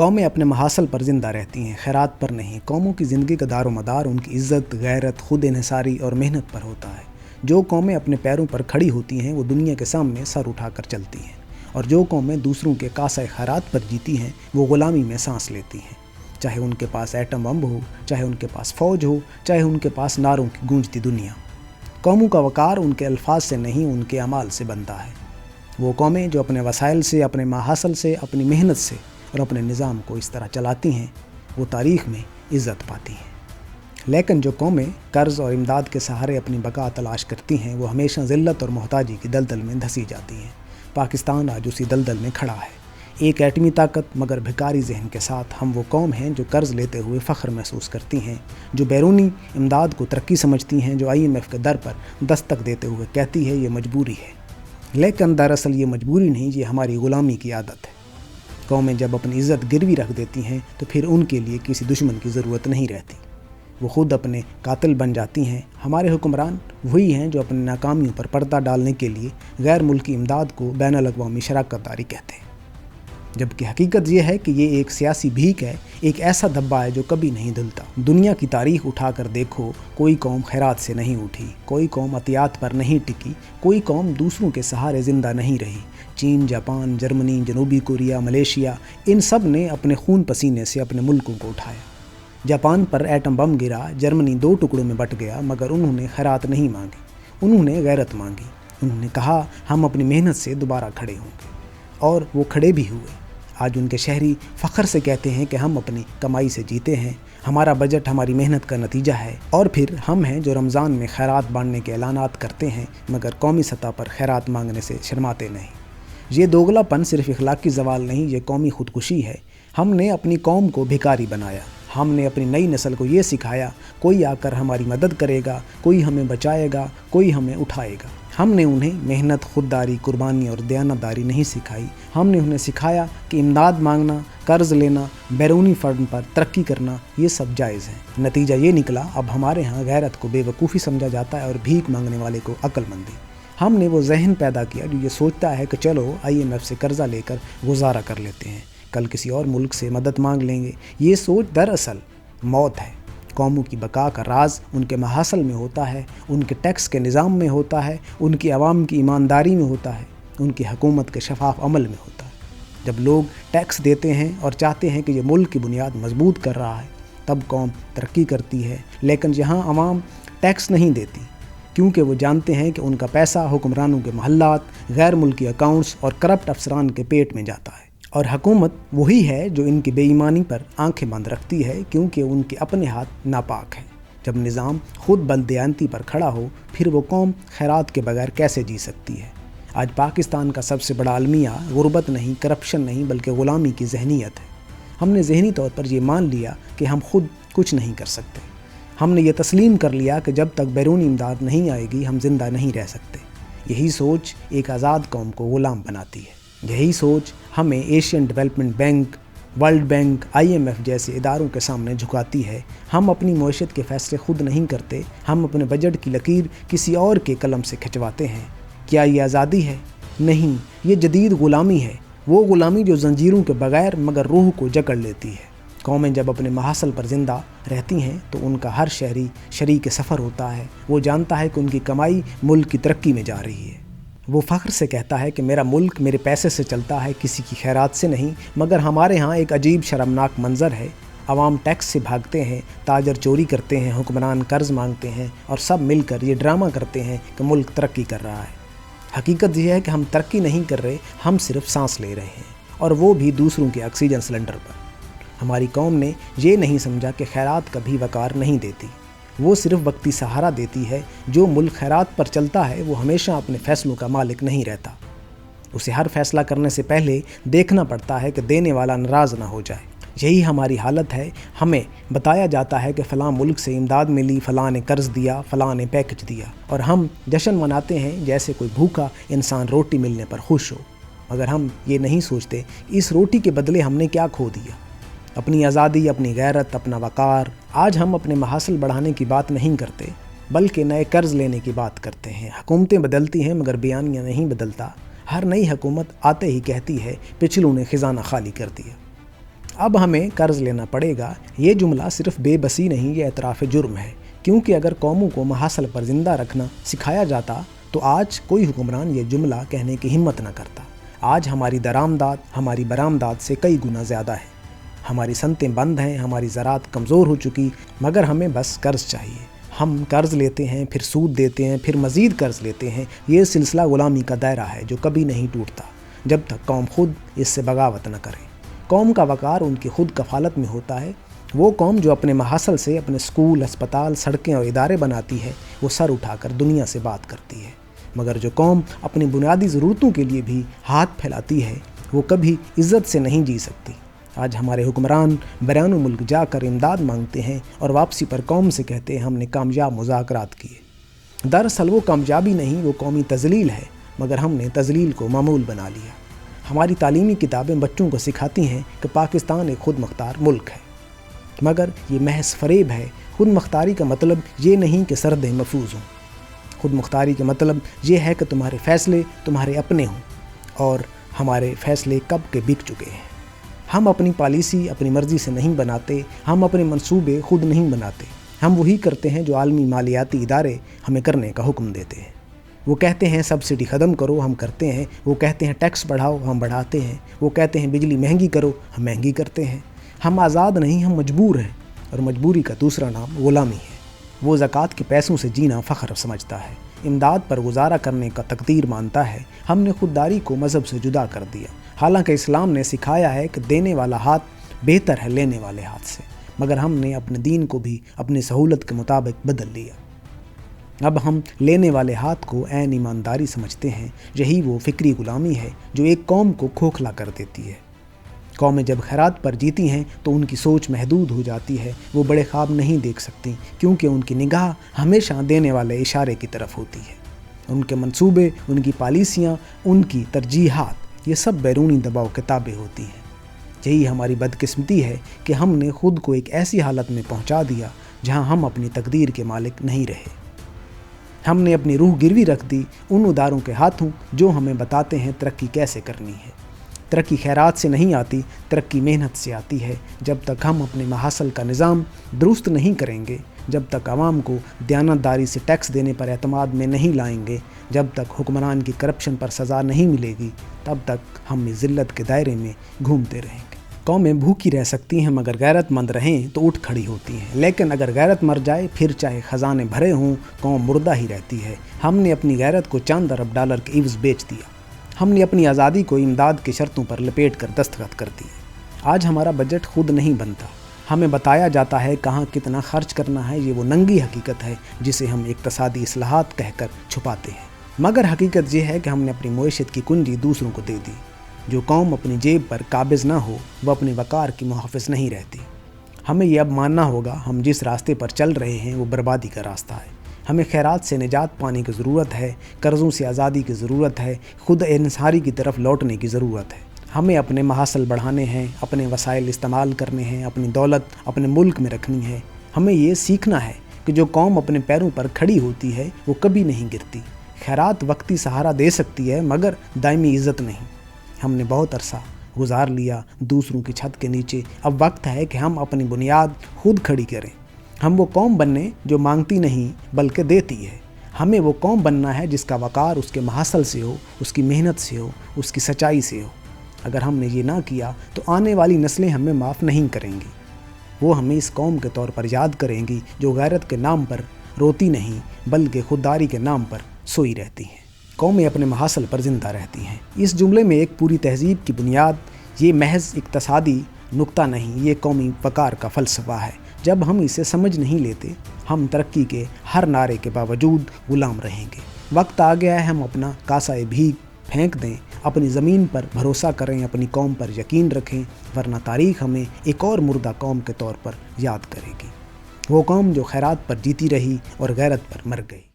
قومیں اپنے محاصل پر زندہ رہتی ہیں، خیرات پر نہیں۔ قوموں کی زندگی کا دار و مدار ان کی عزت، غیرت، خود انحصاری اور محنت پر ہوتا ہے۔ جو قومیں اپنے پیروں پر کھڑی ہوتی ہیں وہ دنیا کے سامنے سر اٹھا کر چلتی ہیں، اور جو قومیں دوسروں کے کاسہ خیرات پر جیتی ہیں وہ غلامی میں سانس لیتی ہیں، چاہے ان کے پاس ایٹم بم ہو، چاہے ان کے پاس فوج ہو، چاہے ان کے پاس نعروں کی گونجتی دنیا۔ قوموں کا وقار ان کے الفاظ سے نہیں، ان کے اعمال سے بنتا ہے۔ وہ قومیں جو اپنے وسائل سے، اپنے ماحصل سے، اپنی محنت سے اور اپنے نظام کو اس طرح چلاتی ہیں وہ تاریخ میں عزت پاتی ہیں۔ لیکن جو قومیں قرض اور امداد کے سہارے اپنی بقا تلاش کرتی ہیں وہ ہمیشہ ذلت اور محتاجی کی دلدل میں دھسی جاتی ہیں۔ پاکستان آج اسی دلدل میں کھڑا ہے، ایک ایٹمی طاقت مگر بھکاری ذہن کے ساتھ۔ ہم وہ قوم ہیں جو قرض لیتے ہوئے فخر محسوس کرتی ہیں، جو بیرونی امداد کو ترقی سمجھتی ہیں، جو IMF کے در پر دستک دیتے ہوئے کہتی ہے یہ مجبوری ہے، لیکن دراصل یہ مجبوری نہیں، یہ ہماری غلامی کی عادت ہے۔ قومیں جب اپنی عزت گروی رکھ دیتی ہیں تو پھر ان کے لیے کسی دشمن کی ضرورت نہیں رہتی، وہ خود اپنے قاتل بن جاتی ہیں۔ ہمارے حکمران وہی ہیں جو اپنی ناکامیوں پر پردہ ڈالنے کے لیے غیر ملکی امداد کو بین الاقوامی شراکت داری کہتے ہیں، جبکہ حقیقت یہ ہے کہ یہ ایک سیاسی بھیک ہے، ایک ایسا دھبا ہے جو کبھی نہیں دھلتا۔ دنیا کی تاریخ اٹھا کر دیکھو، کوئی قوم خیرات سے نہیں اٹھی، کوئی قوم عطیات پر نہیں ٹکی، کوئی قوم دوسروں کے سہارے زندہ نہیں رہی۔ چین، جاپان، جرمنی، جنوبی کوریا، ملیشیا، ان سب نے اپنے خون پسینے سے اپنے ملکوں کو اٹھایا۔ جاپان پر ایٹم بم گرا، جرمنی 2 ٹکڑوں میں بٹ گیا، مگر انہوں نے خیرات نہیں مانگی، انہوں نے غیرت مانگی۔ انہوں نے کہا ہم اپنی محنت سے دوبارہ کھڑے ہوں گے، اور وہ کھڑے بھی ہوئے۔ آج ان کے شہری فخر سے کہتے ہیں کہ ہم اپنی کمائی سے جیتے ہیں، ہمارا بجٹ ہماری محنت کا نتیجہ ہے، اور پھر ہم ہیں جو رمضان میں خیرات بانٹنے کے اعلانات کرتے ہیں مگر قومی سطح پر خیرات مانگنے سے شرماتے نہیں۔ یہ دوگلا پن صرف اخلاقی زوال نہیں، یہ قومی خودکشی ہے۔ ہم نے اپنی قوم کو بھکاری بنایا، ہم نے اپنی نئی نسل کو یہ سکھایا کوئی آ کر ہماری مدد کرے گا، کوئی ہمیں بچائے گا، کوئی ہمیں اٹھائے گا۔ ہم نے انہیں محنت، خودداری، قربانی اور دیانتداری نہیں سکھائی، ہم نے انہیں سکھایا کہ امداد مانگنا، قرض لینا، بیرونی فنڈ پر ترقی کرنا یہ سب جائز ہے۔ نتیجہ یہ نکلا اب ہمارے ہاں غیرت کو بے وقوفی سمجھا جاتا ہے اور بھیک مانگنے والے کو عقل مندی۔ ہم نے وہ ذہن پیدا کیا جو یہ سوچتا ہے کہ چلو IMF سے قرضہ لے کر گزارا کر لیتے ہیں، کل کسی اور ملک سے مدد مانگ لیں گے۔ یہ سوچ دراصل موت ہے۔ قوموں کی بقا کا راز ان کے محاصل میں ہوتا ہے، ان کے ٹیکس کے نظام میں ہوتا ہے، ان کی عوام کی ایمانداری میں ہوتا ہے، ان کی حکومت کے شفاف عمل میں ہوتا ہے۔ جب لوگ ٹیکس دیتے ہیں اور چاہتے ہیں کہ یہ ملک کی بنیاد مضبوط کر رہا ہے تب قوم ترقی کرتی ہے، لیکن جہاں عوام ٹیکس نہیں دیتی کیونکہ وہ جانتے ہیں کہ ان کا پیسہ حکمرانوں کے محلات، غیر ملکی اکاؤنٹس اور کرپٹ افسران کے پیٹ میں جاتا ہے، اور حکومت وہی ہے جو ان کی بے ایمانی پر آنکھیں بند رکھتی ہے کیونکہ ان کے اپنے ہاتھ ناپاک ہیں۔ جب نظام خود بددیانتی پر کھڑا ہو پھر وہ قوم خیرات کے بغیر کیسے جی سکتی ہے؟ آج پاکستان کا سب سے بڑا المیہ غربت نہیں، کرپشن نہیں، بلکہ غلامی کی ذہنیت ہے۔ ہم نے ذہنی طور پر یہ مان لیا کہ ہم خود کچھ نہیں کر سکتے، ہم نے یہ تسلیم کر لیا کہ جب تک بیرونی امداد نہیں آئے گی ہم زندہ نہیں رہ سکتے۔ یہی سوچ ایک آزاد قوم کو غلام بناتی ہے، یہی سوچ ہمیں Asian development bank, world bank, IMF جیسے اداروں کے سامنے جھکاتی ہے۔ ہم اپنی معیشت کے فیصلے خود نہیں کرتے، ہم اپنے بجٹ کی لکیر کسی اور کے قلم سے کھنچواتے ہیں۔ کیا یہ آزادی ہے؟ نہیں، یہ جدید غلامی ہے، وہ غلامی جو زنجیروں کے بغیر مگر روح کو جکڑ لیتی ہے۔ قومیں جب اپنے محاصل پر زندہ رہتی ہیں تو ان کا ہر شہری شریک سفر ہوتا ہے، وہ جانتا ہے کہ ان کی کمائی ملک کی ترقی میں جا رہی ہے۔ وہ فخر سے کہتا ہے کہ میرا ملک میرے پیسے سے چلتا ہے، کسی کی خیرات سے نہیں۔ مگر ہمارے ہاں ایک عجیب شرمناک منظر ہے، عوام ٹیکس سے بھاگتے ہیں، تاجر چوری کرتے ہیں، حکمران قرض مانگتے ہیں، اور سب مل کر یہ ڈرامہ کرتے ہیں کہ ملک ترقی کر رہا ہے۔ حقیقت یہ ہے کہ ہم ترقی نہیں کر رہے، ہم صرف سانس لے رہے ہیں، اور وہ بھی دوسروں کے آکسیجن سلنڈر پر۔ ہماری قوم نے یہ نہیں سمجھا کہ خیرات کبھی وقار نہیں دیتی، وہ صرف وقتی سہارا دیتی ہے۔ جو ملک خیرات پر چلتا ہے وہ ہمیشہ اپنے فیصلوں کا مالک نہیں رہتا، اسے ہر فیصلہ کرنے سے پہلے دیکھنا پڑتا ہے کہ دینے والا ناراض نہ ہو جائے۔ یہی ہماری حالت ہے، ہمیں بتایا جاتا ہے کہ فلاں ملک سے امداد ملی، فلاں نے قرض دیا، فلاں نے پیکج دیا، اور ہم جشن مناتے ہیں جیسے کوئی بھوکا انسان روٹی ملنے پر خوش ہو، مگر ہم یہ نہیں سوچتے اس روٹی کے بدلے ہم نے کیا کھو دیا، اپنی آزادی، اپنی غیرت، اپنا وقار۔ آج ہم اپنے محاصل بڑھانے کی بات نہیں کرتے بلکہ نئے قرض لینے کی بات کرتے ہیں۔ حکومتیں بدلتی ہیں مگر بیانیہ نہیں بدلتا۔ ہر نئی حکومت آتے ہی کہتی ہے پچھلوں نے خزانہ خالی کر دیا۔ اب ہمیں قرض لینا پڑے گا، یہ جملہ صرف بے بسی نہیں، یہ اعتراف جرم ہے، کیونکہ اگر قوموں کو محاصل پر زندہ رکھنا سکھایا جاتا تو آج کوئی حکمران یہ جملہ کہنے کی ہمت نہ کرتا۔ آج ہماری درآمدات ہماری برآمدات سے کئی گنا زیادہ ہے، ہماری صنعتیں بند ہیں، ہماری زراعت کمزور ہو چکی، مگر ہمیں بس قرض چاہیے۔ ہم قرض لیتے ہیں، پھر سود دیتے ہیں، پھر مزید قرض لیتے ہیں۔ یہ سلسلہ غلامی کا دائرہ ہے جو کبھی نہیں ٹوٹتا جب تک قوم خود اس سے بغاوت نہ کرے۔ قوم کا وقار ان کی خود کفالت میں ہوتا ہے۔ وہ قوم جو اپنے محاصل سے اپنے اسکول، ہسپتال، سڑکیں اور ادارے بناتی ہے، وہ سر اٹھا کر دنیا سے بات کرتی ہے، مگر جو قوم اپنی بنیادی ضرورتوں کے لیے بھی ہاتھ پھیلاتی ہے، وہ کبھی عزت سے نہیں جی سکتی۔ آج ہمارے حکمران بیرون ملک جا کر امداد مانگتے ہیں اور واپسی پر قوم سے کہتے ہیں ہم نے کامیاب مذاکرات کیے۔ دراصل وہ کامیابی نہیں، وہ قومی تذلیل ہے، مگر ہم نے تذلیل کو معمول بنا لیا۔ ہماری تعلیمی کتابیں بچوں کو سکھاتی ہیں کہ پاکستان ایک خود مختار ملک ہے، مگر یہ محض فریب ہے۔ خود مختاری کا مطلب یہ نہیں کہ سرحدیں محفوظ ہوں، خود مختاری کا مطلب یہ ہے کہ تمہارے فیصلے تمہارے اپنے ہوں، اور ہمارے فیصلے کب کے بک چکے ہیں۔ ہم اپنی پالیسی اپنی مرضی سے نہیں بناتے، ہم اپنے منصوبے خود نہیں بناتے، ہم وہی کرتے ہیں جو عالمی مالیاتی ادارے ہمیں کرنے کا حکم دیتے ہیں۔ وہ کہتے ہیں سبسڈی ختم کرو، ہم کرتے ہیں۔ وہ کہتے ہیں ٹیکس بڑھاؤ، ہم بڑھاتے ہیں۔ وہ کہتے ہیں بجلی مہنگی کرو، ہم مہنگی کرتے ہیں۔ ہم آزاد نہیں، ہم مجبور ہیں، اور مجبوری کا دوسرا نام غلامی ہے۔ وہ زکوٰۃ کے پیسوں سے جینا فخر سمجھتا ہے، امداد پر گزارا کرنے کا تقدیر مانتا ہے۔ ہم نے خودداری کو مذہب سے جدا کر دیا، حالانکہ اسلام نے سکھایا ہے کہ دینے والا ہاتھ بہتر ہے لینے والے ہاتھ سے، مگر ہم نے اپنے دین کو بھی اپنی سہولت کے مطابق بدل لیا۔ اب ہم لینے والے ہاتھ کو عین ایمانداری سمجھتے ہیں۔ یہی وہ فکری غلامی ہے جو ایک قوم کو کھوکھلا کر دیتی ہے۔ قومیں جب خیرات پر جیتی ہیں تو ان کی سوچ محدود ہو جاتی ہے، وہ بڑے خواب نہیں دیکھ سکتی، کیونکہ ان کی نگاہ ہمیشہ دینے والے اشارے کی طرف ہوتی ہے۔ ان کے منصوبے، ان کی پالیسیاں، ان کی ترجیحات، یہ سب بیرونی دباؤ کے تابع ہوتی ہیں۔ یہی ہماری بدقسمتی ہے کہ ہم نے خود کو ایک ایسی حالت میں پہنچا دیا جہاں ہم اپنی تقدیر کے مالک نہیں رہے۔ ہم نے اپنی روح گروی رکھ دی ان اداروں کے ہاتھوں جو ہمیں بتاتے ہیں ترقی کیسے کرنی ہے۔ ترقی خیرات سے نہیں آتی، ترقی محنت سے آتی ہے۔ جب تک ہم اپنے محاصل کا نظام درست نہیں کریں گے، جب تک عوام کو دیانتداری سے ٹیکس دینے پر اعتماد میں نہیں لائیں گے، جب تک حکمران کی کرپشن پر سزا نہیں ملے گی، تب تک ہم اس ذلت کے دائرے میں گھومتے رہیں گے۔ قومیں بھوکی رہ سکتی ہیں مگر غیرت مند رہیں تو اٹھ کھڑی ہوتی ہیں، لیکن اگر غیرت مر جائے پھر چاہے خزانے بھرے ہوں، قوم مردہ ہی رہتی ہے۔ ہم نے اپنی غیرت کو چند ارب ڈالر کے عوض بیچ دیا، ہم نے اپنی آزادی کو امداد کی شرطوں پر لپیٹ کر دستخط کر دیے۔ آج ہمارا بجٹ خود نہیں بنتا، ہمیں بتایا جاتا ہے کہاں کتنا خرچ کرنا ہے۔ یہ وہ ننگی حقیقت ہے جسے ہم اقتصادی اصلاحات کہہ کر چھپاتے ہیں، مگر حقیقت یہ ہے کہ ہم نے اپنی معیشت کی کنجی دوسروں کو دے دی۔ جو قوم اپنی جیب پر قابض نہ ہو وہ اپنے وقار کی محافظ نہیں رہتی۔ ہمیں یہ اب ماننا ہوگا ہم جس راستے پر چل رہے ہیں وہ بربادی کا راستہ ہے۔ ہمیں خیرات سے نجات پانے کی ضرورت ہے، قرضوں سے آزادی کی ضرورت ہے، خود انحصاری کی طرف لوٹنے کی ضرورت ہے۔ ہمیں اپنے محاصل بڑھانے ہیں، اپنے وسائل استعمال کرنے ہیں، اپنی دولت اپنے ملک میں رکھنی ہے۔ ہمیں یہ سیکھنا ہے کہ جو قوم اپنے پیروں پر کھڑی ہوتی ہے وہ کبھی نہیں گرتی۔ خیرات وقتی سہارا دے سکتی ہے مگر دائمی عزت نہیں۔ ہم نے بہت عرصہ گزار لیا دوسروں کی چھت کے نیچے، اب وقت ہے کہ ہم اپنی بنیاد خود کھڑی کریں۔ ہم وہ قوم بننے جو مانگتی نہیں بلکہ دیتی ہے۔ ہمیں وہ قوم بننا ہے جس کا وقار اس کے محاصل سے ہو، اس کی محنت سے ہو، اس کی سچائی سے ہو۔ اگر ہم نے یہ نہ کیا تو آنے والی نسلیں ہمیں معاف نہیں کریں گی۔ وہ ہمیں اس قوم کے طور پر یاد کریں گی جو غیرت کے نام پر روتی نہیں بلکہ خودداری کے نام پر سوئی رہتی ہیں۔ قومیں اپنے محاصل پر زندہ رہتی ہیں۔ اس جملے میں ایک پوری تہذیب کی بنیاد یہ محض اقتصادی نقطہ نہیں، یہ قومی وقار کا فلسفہ ہے۔ جب ہم اسے سمجھ نہیں لیتے ہم ترقی کے ہر نعرے کے باوجود غلام رہیں گے۔ وقت آ گیا ہے ہم اپنا کاسہ بھیگ پھینک دیں، اپنی زمین پر بھروسہ کریں، اپنی قوم پر یقین رکھیں، ورنہ تاریخ ہمیں ایک اور مردہ قوم کے طور پر یاد کرے گی، وہ قوم جو خیرات پر جیتی رہی اور غیرت پر مر گئی۔